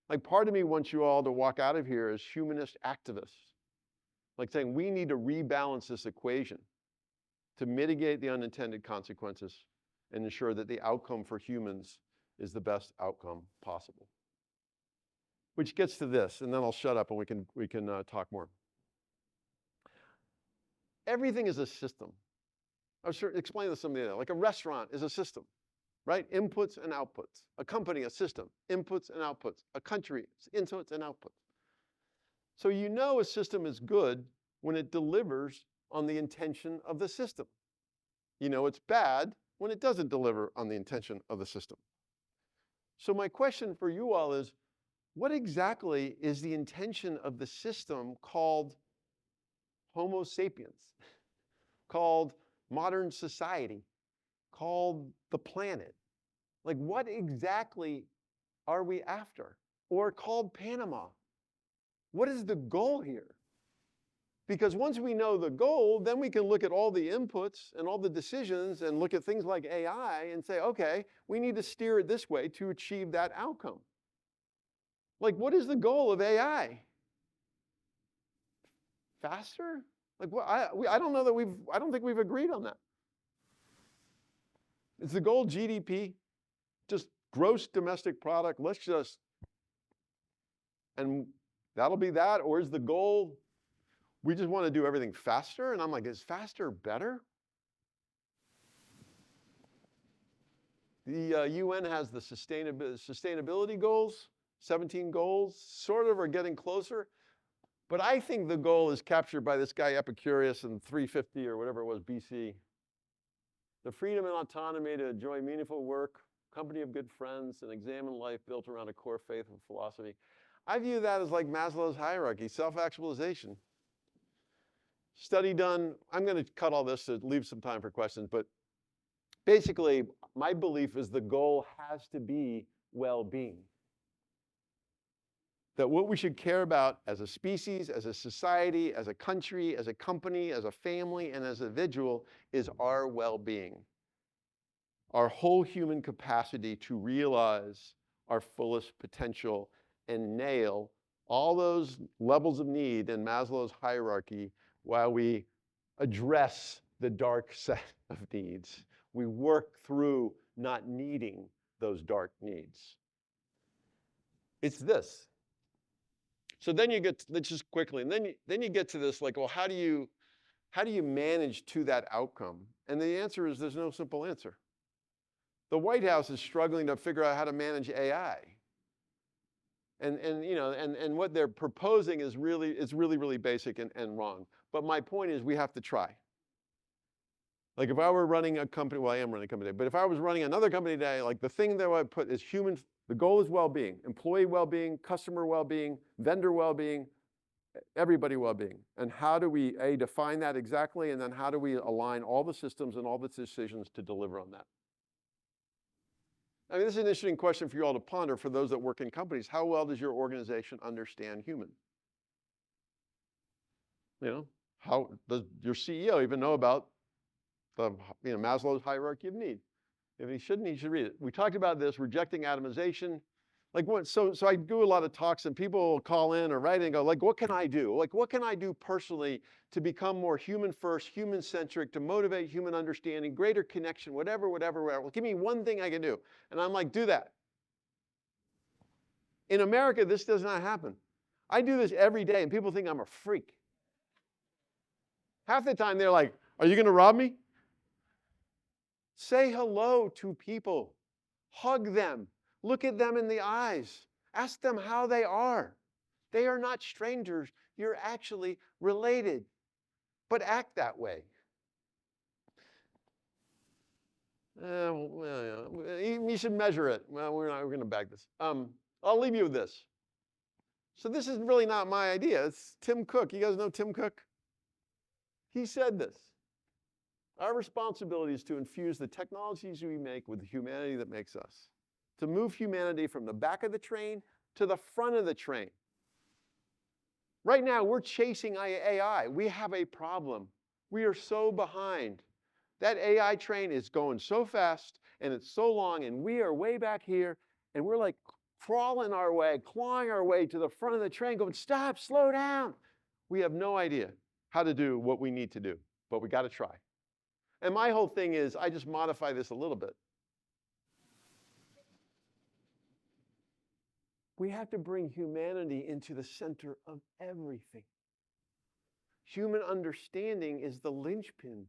Like, part of me wants you all to walk out of here as humanist activists, like saying we need to rebalance this equation to mitigate the unintended consequences and ensure that the outcome for humans is the best outcome possible. Which gets to this, and then I'll shut up and we can talk more. Everything is a system. I was explaining this to somebody else. Like, a restaurant is a system, right? Inputs and outputs. A company, a system. Inputs and outputs. A country, inputs and outputs. So you know a system is good when it delivers on the intention of the system. You know it's bad when it doesn't deliver on the intention of the system. So my question for you all is, what exactly is the intention of the system called Homo sapiens, called modern society, called the planet? Like, what exactly are we after? Or called Panama? What is the goal here? Because once we know the goal, then we can look at all the inputs and all the decisions and look at things like AI and say, okay, we need to steer it this way to achieve that outcome. Like, what is the goal of AI? Faster? Like, what? I don't know that I don't think we've agreed on that. Is the goal GDP? Just gross domestic product? And that'll be that? Or is the goal, we just want to do everything faster? And I'm like, is faster better? The UN has the sustainability goals. 17 goals, sort of are getting closer. But I think the goal is captured by this guy Epicurus in 350 or whatever it was BC. The freedom and autonomy to enjoy meaningful work, company of good friends, and examine life built around a core faith and philosophy. I view that as like Maslow's hierarchy, self-actualization. Study done, I'm going to cut all this to leave some time for questions, but basically my belief is the goal has to be well-being. That what we should care about as a species, as a society, as a country, as a company, as a family, and as an individual is our well-being. Our whole human capacity to realize our fullest potential and nail all those levels of need in Maslow's hierarchy while we address the dark set of needs. We work through not needing those dark needs. It's this. So then you get, let's just quickly, and then you get to this, like, well, how do you manage to that outcome? And the answer is there's no simple answer. The White House is struggling to figure out how to manage AI. And what they're proposing is really basic and wrong. But my point is we have to try. Like if I were running a company, well, I am running a company today, but if I was running another company today, like the thing that I would put is the goal is well-being, employee well-being, customer well-being, vendor well-being, everybody well-being. And how do we, A, define that exactly, and then how do we align all the systems and all the decisions to deliver on that? I mean, this is an interesting question for you all to ponder for those that work in companies. How well does your organization understand human? You know, how does your CEO even know about the Maslow's hierarchy of need? If he shouldn't, he should read it. We talked about this, rejecting atomization. Like what, so I do a lot of talks and people will call in or write in and go, like, what can I do? Like, what can I do personally to become more human first, human centric, to motivate human understanding, greater connection, whatever. Well, give me one thing I can do. And I'm like, do that. In America, this does not happen. I do this every day and people think I'm a freak. Half the time they're like, are you gonna rob me? Say hello to people. Hug them. Look at them in the eyes. Ask them how they are. They are not strangers. You're actually related. But act that way. You should measure it. Well, we're going to bag this. I'll leave you with this. So this is really not my idea. It's Tim Cook. You guys know Tim Cook? He said this. Our responsibility is to infuse the technologies we make with the humanity that makes us. To move humanity from the back of the train to the front of the train. Right now, we're chasing AI. We have a problem. We are so behind. That AI train is going so fast, and it's so long, and we are way back here, and we're like crawling our way, clawing our way to the front of the train, going, stop, slow down. We have no idea how to do what we need to do, but we got to try. And my whole thing is, I just modify this a little bit. We have to bring humanity into the center of everything. Human understanding is the linchpin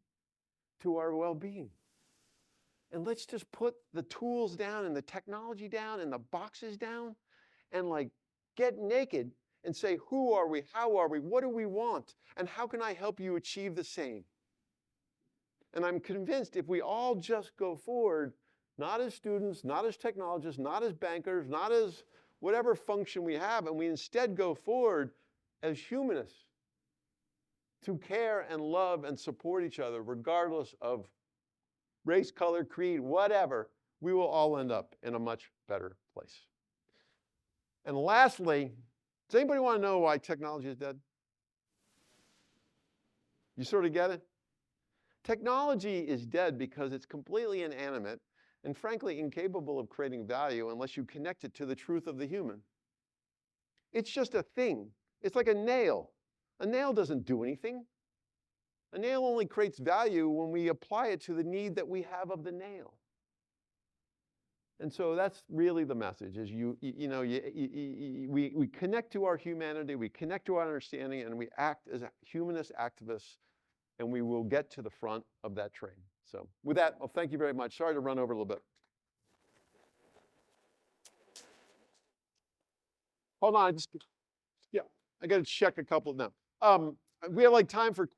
to our well-being. And let's just put the tools down and the technology down and the boxes down and like get naked and say, who are we? How are we? What do we want? And how can I help you achieve the same? And I'm convinced if we all just go forward, not as students, not as technologists, not as bankers, not as whatever function we have, and we instead go forward as humanists to care and love and support each other regardless of race, color, creed, whatever, we will all end up in a much better place. And lastly, does anybody want to know why technology is dead? You sort of get it? Technology is dead because it's completely inanimate and frankly incapable of creating value unless you connect it to the truth of the human. It's just a thing. It's like a nail. A nail doesn't do anything. A nail only creates value when we apply it to the need that we have of the nail. And so that's really the message, is we connect to our humanity, we connect to our understanding, and we act as humanist activists, and we will get to the front of that train. So with that, well, thank you very much. Sorry to run over a little bit. Hold on, I got to check a couple of them. We have like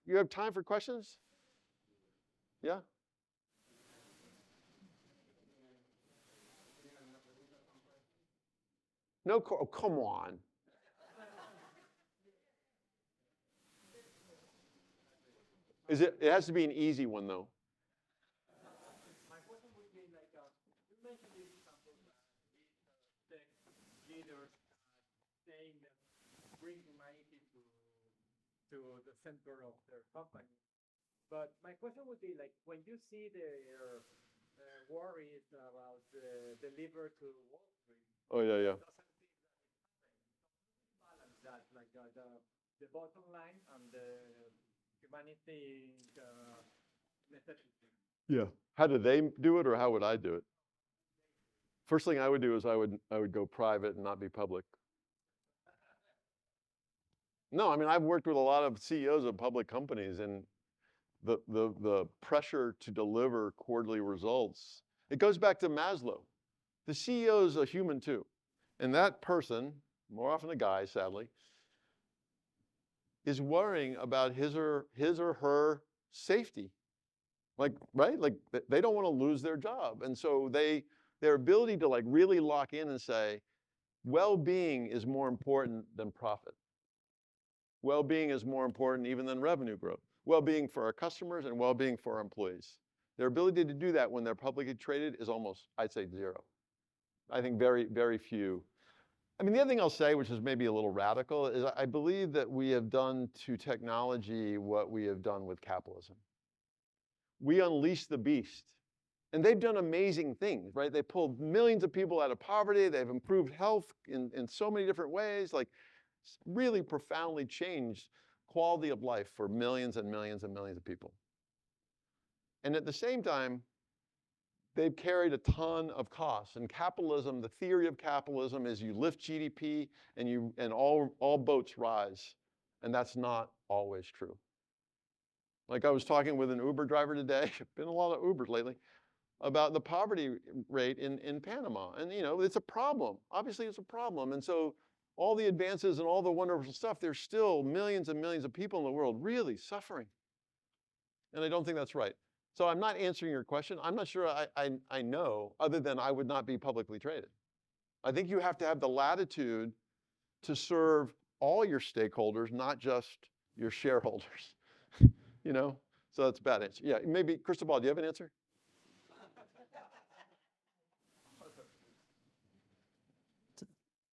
you have time for questions? Yeah? No, oh, come on. It has to be an easy one though. My question would be like, you mentioned this example tech leaders saying that bring humanity to the center of their company. But my question would be like, when you see their worries about deliver to Wall Street. Oh yeah. Doesn't think that it's balance that like the bottom line and the humanity Yeah. How do they do it, or how would I do it? First thing I would do is I would go private and not be public. No, I mean, I've worked with a lot of CEOs of public companies, and the pressure to deliver quarterly results, it goes back to Maslow. The CEO is a human too. And that person, more often a guy, sadly, is worrying about his or her safety. Like, right? Like they don't want to lose their job. And so their ability to like really lock in and say, well-being is more important than profit. Well-being is more important even than revenue growth. Well-being for our customers and well-being for our employees. Their ability to do that when they're publicly traded is almost, I'd say, zero. I think very, very few. I mean, the other thing I'll say, which is maybe a little radical, is I believe that we have done to technology what we have done with capitalism. We unleashed the beast. And they've done amazing things, right? They pulled millions of people out of poverty. They've improved health in so many different ways, like really profoundly changed quality of life for millions and millions and millions of people. And at the same time, they've carried a ton of costs. And capitalism, the theory of capitalism is you lift GDP and all boats rise. And that's not always true. Like I was talking with an Uber driver today, been a lot of Ubers lately, about the poverty rate in Panama. And it's a problem. Obviously it's a problem. And so all the advances and all the wonderful stuff, there's still millions and millions of people in the world really suffering. And I don't think that's right. So I'm not answering your question. I'm not sure I know, other than I would not be publicly traded. I think you have to have the latitude to serve all your stakeholders, not just your shareholders. So that's a bad answer. Yeah, maybe, Cristobal, do you have an answer?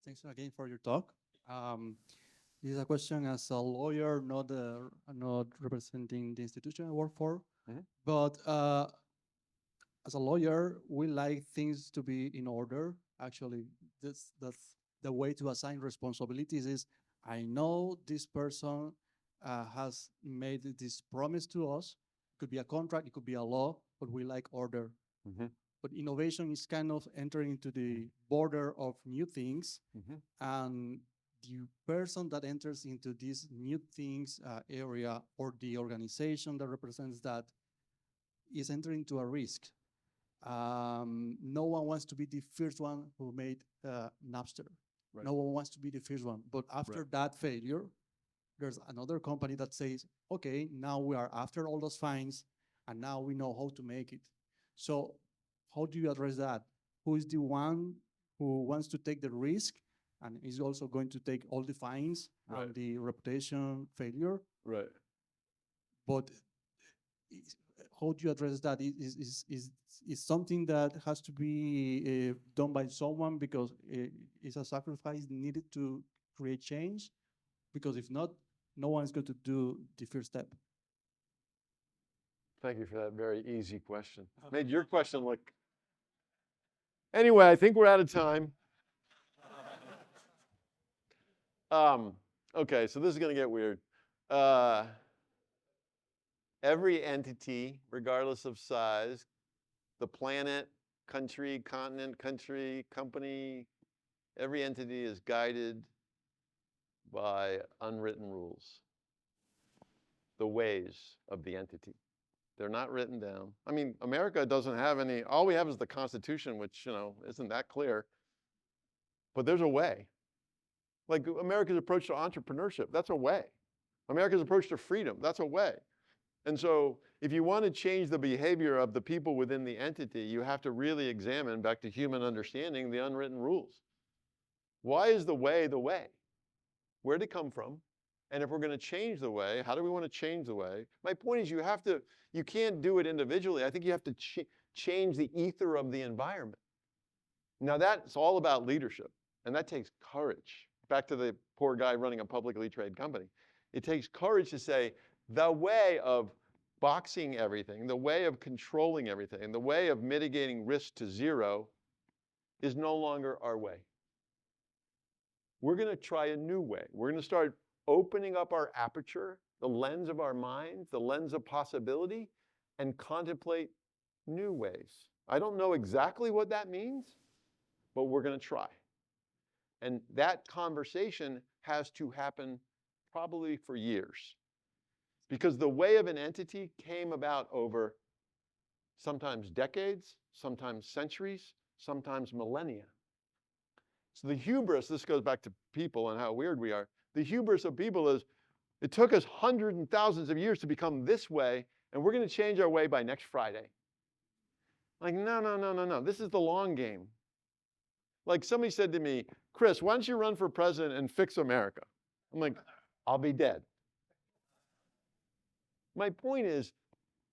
Thanks again for your talk. This is a question as a lawyer, not representing the institution I work for. Mm-hmm. But as a lawyer, we like things to be in order. Actually, that's the way to assign responsibilities is, I know this person has made this promise to us. It could be a contract, it could be a law, but we like order. Mm-hmm. But innovation is kind of entering into the border of new things. Mm-hmm. And the person that enters into this new things area, or the organization that represents that, is entering into a risk. No one wants to be the first one who made Napster. Right. No one wants to be the first one. But after that failure, there's another company that says, okay, now we are after all those fines, and now we know how to make it. So how do you address that? Who is the one who wants to take the risk and is also going to take all the fines and the reputation failure? Right. But how do you address that? Is something that has to be done by someone because it's a sacrifice needed to create change? Because if not, no one's going to do the first step. Thank you for that very easy question. Made your question look. Anyway, I think we're out of time. Okay, so this is going to get weird. Every entity, regardless of size, the planet, country, continent, country, company, every entity is guided by unwritten rules, the ways of the entity. They're not written down. I mean, America doesn't have any, all we have is the Constitution, which, isn't that clear. But there's a way. Like America's approach to entrepreneurship, that's a way. America's approach to freedom, that's a way. And so if you want to change the behavior of the people within the entity, you have to really examine, back to human understanding, the unwritten rules. Why is the way the way? Where did it come from? And if we're going to change the way, how do we want to change the way? My point is you can't do it individually. I think you have to change the ether of the environment. Now that's all about leadership, and that takes courage. Back to the poor guy running a publicly traded company. It takes courage to say, the way of boxing everything, the way of controlling everything, the way of mitigating risk to zero is no longer our way. We're going to try a new way. We're going to start opening up our aperture, the lens of our minds, the lens of possibility, and contemplate new ways. I don't know exactly what that means, but we're going to try. And that conversation has to happen probably for years, because the way of an entity came about over sometimes decades, sometimes centuries, sometimes millennia. So the hubris, this goes back to people and how weird we are. The hubris of people is, it took us hundreds and thousands of years to become this way, and we're going to change our way by next Friday. Like, no, no, no, no, no. This is the long game. Like somebody said to me, Chris, why don't you run for president and fix America? I'm like, I'll be dead. My point is,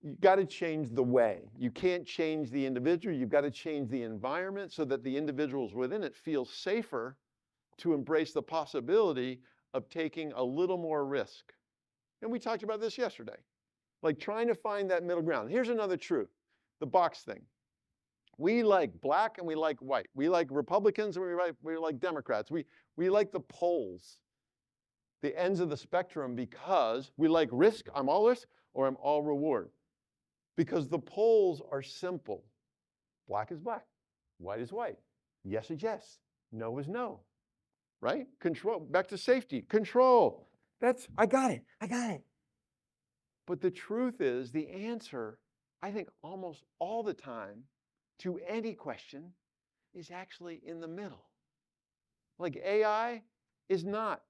you've got to change the way. You can't change the individual. You've got to change the environment so that the individuals within it feel safer to embrace the possibility of taking a little more risk. And we talked about this yesterday, like trying to find that middle ground. Here's another truth, the box thing. We like black and we like white. We like Republicans and we like Democrats. We like the poles, the ends of the spectrum, because we like risk, I'm all risk, or I'm all reward. Because the poles are simple. Black is black, white is white. Yes is yes, no is no, right? Control, back to safety, control. I got it. But the truth is, the answer, I think almost all the time, to any question is actually in the middle. Like AI is not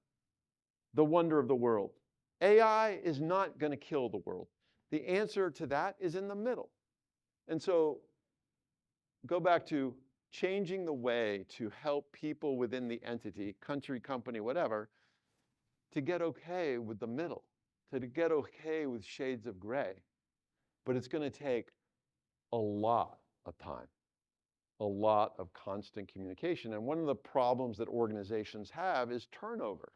the wonder of the world. AI is not going to kill the world. The answer to that is in the middle. And so go back to changing the way to help people within the entity, country, company, whatever, to get okay with the middle, to get okay with shades of gray. But it's going to take a lot of time, a lot of constant communication. And one of the problems that organizations have is turnover.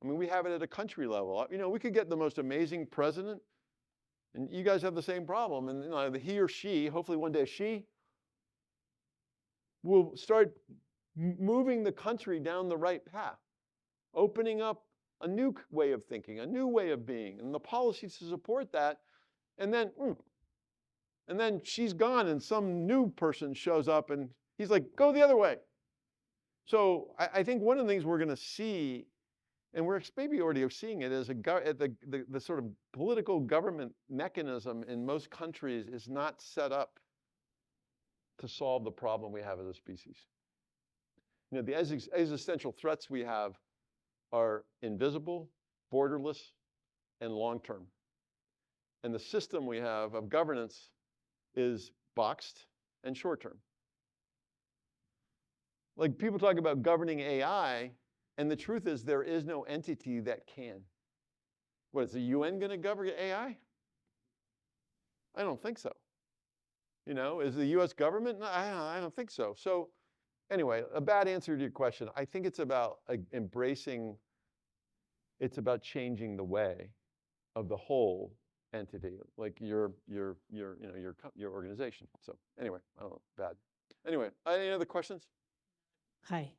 I mean, we have it at a country level. You know, we could get the most amazing president, and you guys have the same problem. And you know, he or she, hopefully one day she, will start moving the country down the right path, opening up a new way of thinking, a new way of being, and the policies to support that. And then she's gone and some new person shows up and he's like, go the other way. So I think one of the things we're going to see, and we're maybe already seeing it, is the sort of political government mechanism in most countries is not set up to solve the problem we have as a species. You know, the existential threats we have are invisible, borderless, and long-term. And the system we have of governance is boxed and short-term. Like people talk about governing AI, and the truth is there is no entity that can. What, is the UN going to govern AI? I don't think so. You know, is the US government? No, I don't think so. So anyway, a bad answer to your question. I think it's about embracing, it's about changing the way of the whole entity, like your organization. So anyway, I don't know, bad. Anyway, any other questions? Hi.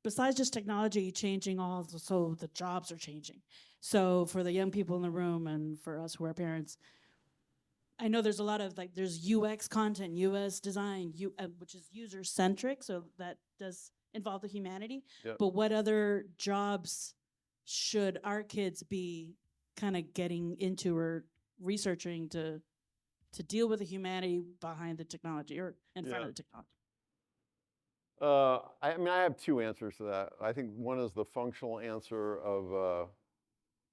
Besides just technology changing so the jobs are changing. So for the young people in the room and for us who are parents, I know there's a lot of there's UX content, US design, which is user-centric, so that does involve the humanity. Yep. But what other jobs should our kids be kind of getting into or researching to deal with the humanity behind the technology or in front of the technology? I mean, I have two answers to that. I think one is the functional answer of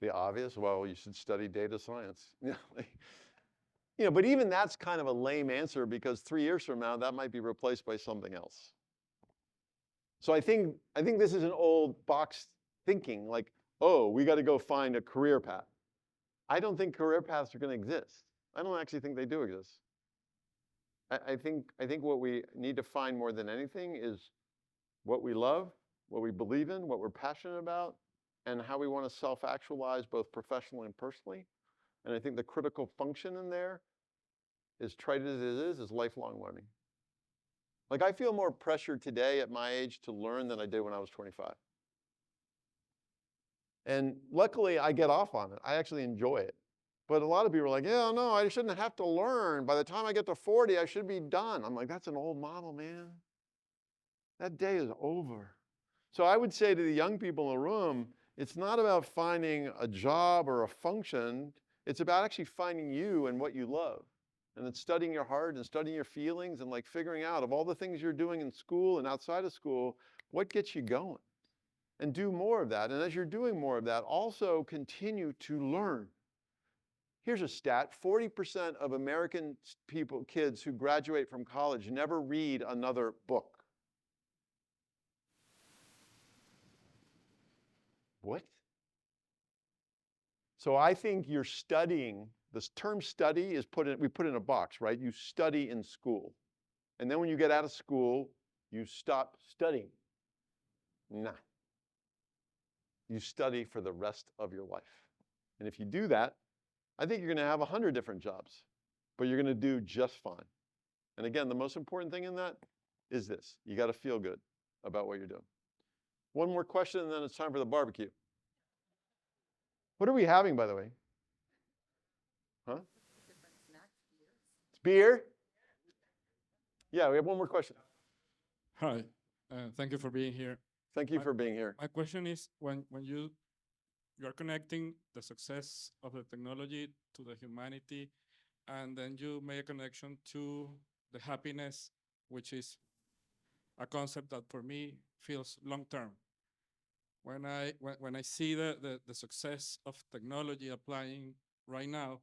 the obvious. Well, you should study data science. You know, but even that's kind of a lame answer because 3 years from now, that might be replaced by something else. So I think this is an old box thinking, like, oh, we got to go find a career path. I don't think career paths are going to exist. I don't actually think they do exist. I think what we need to find more than anything is what we love, what we believe in, what we're passionate about, and how we want to self-actualize both professionally and personally. And I think the critical function in there, as trite as it is lifelong learning. Like I feel more pressure today at my age to learn than I did when I was 25. And luckily I get off on it. I actually enjoy it. But a lot of people are like, yeah, no, I shouldn't have to learn. By the time I get to 40, I should be done. I'm like, that's an old model, man. That day is over. So I would say to the young people in the room, it's not about finding a job or a function. It's about actually finding you and what you love. And then studying your heart and studying your feelings and like figuring out of all the things you're doing in school and outside of school, what gets you going? And do more of that. And as you're doing more of that, also continue to learn. Here's a stat, 40% of American kids who graduate from college never read another book. What? So I think you're studying, this term study is we put in a box, right? You study in school. And then when you get out of school, you stop studying. Nah. You study for the rest of your life. And if you do that, I think you're gonna have 100 different jobs, but you're gonna do just fine. And again, the most important thing in that is this. You gotta feel good about what you're doing. One more question and then it's time for the barbecue. What are we having, by the way? Huh? It's beer? Yeah, we have one more question. Hi, thank you for being here. Thank you for being here. My question is, when you are connecting the success of the technology to the humanity, and then you make a connection to the happiness, which is a concept that for me feels long term. When I see the success of technology applying right now,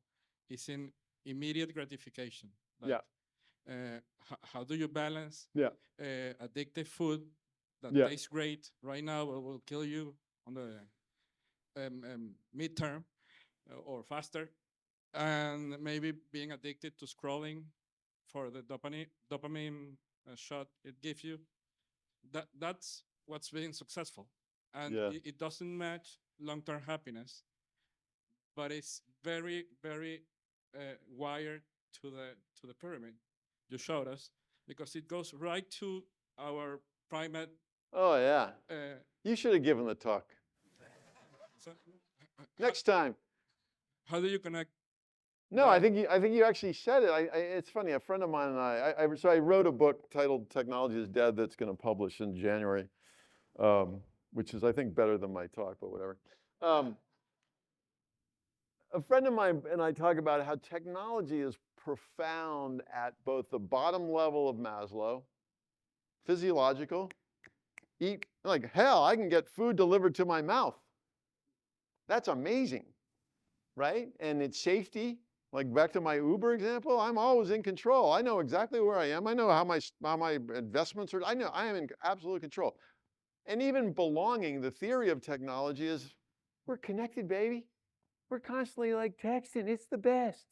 is in immediate gratification. Yeah. How do you balance Yeah. addictive food that Yeah. tastes great right now but will kill you on the midterm or faster, and maybe being addicted to scrolling for the dopamine shot it gives you? That's what's being successful, and Yeah. it doesn't match long-term happiness, but it's very, very wired to the pyramid you showed us, because it goes right to our primate. Oh yeah. You should have given the talk. So, Next time. how do you connect? No, I think you actually said it. It's funny. A friend of mine and I wrote a book titled "Technology is Dead" that's going to publish in January, which is I think better than my talk, but whatever. A friend of mine and I talk about how technology is profound at both the bottom level of Maslow, physiological. Eat like hell. I can get food delivered to my mouth. That's amazing, right? And it's safety. Like back to my Uber example, I'm always in control. I know exactly where I am. I know how my investments are. I know I am in absolute control. And even belonging, the theory of technology is we're connected, baby. We're constantly like texting. It's the best.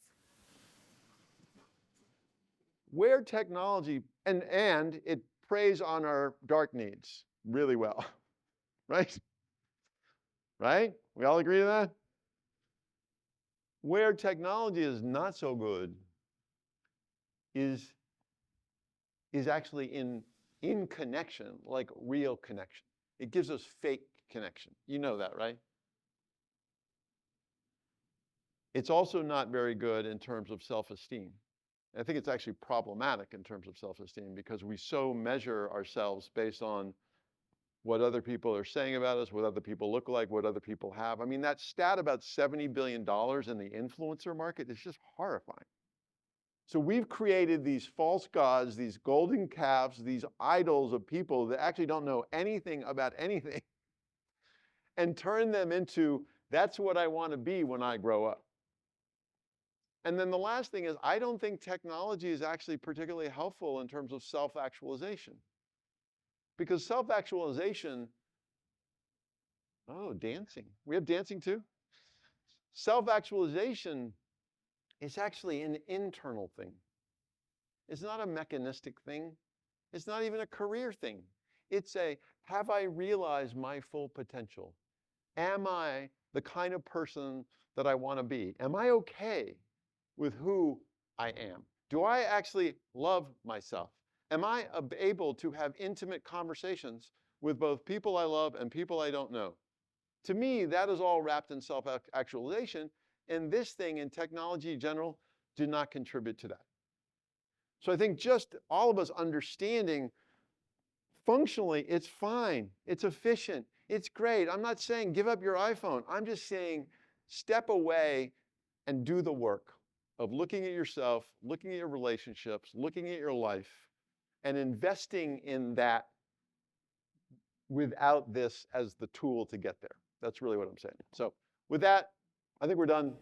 Where technology, and it preys on our dark needs really well, right? Right? We all agree to that? Where technology is not so good is actually in connection, like real connection. It gives us fake connection. You know that, right? It's also not very good in terms of self-esteem. I think it's actually problematic in terms of self-esteem because we so measure ourselves based on what other people are saying about us, what other people look like, what other people have. I mean, that stat about $70 billion in the influencer market is just horrifying. So we've created these false gods, these golden calves, these idols of people that actually don't know anything about anything and turn them into, that's what I want to be when I grow up. And then the last thing is, I don't think technology is actually particularly helpful in terms of self-actualization. Because self-actualization, oh, dancing. We have dancing too? Self-actualization is actually an internal thing. It's not a mechanistic thing. It's not even a career thing. It's a, have I realized my full potential? Am I the kind of person that I want to be? Am I okay with who I am? Do I actually love myself? Am I able to have intimate conversations with both people I love and people I don't know? To me, that is all wrapped in self-actualization. and this thing and technology in general do not contribute to that. So I think just all of us understanding functionally, it's fine, it's efficient, it's great. I'm not saying give up your iPhone. I'm just saying step away and do the work of looking at yourself, looking at your relationships, looking at your life, and investing in that without this as the tool to get there. That's really what I'm saying. So with that, I think we're done.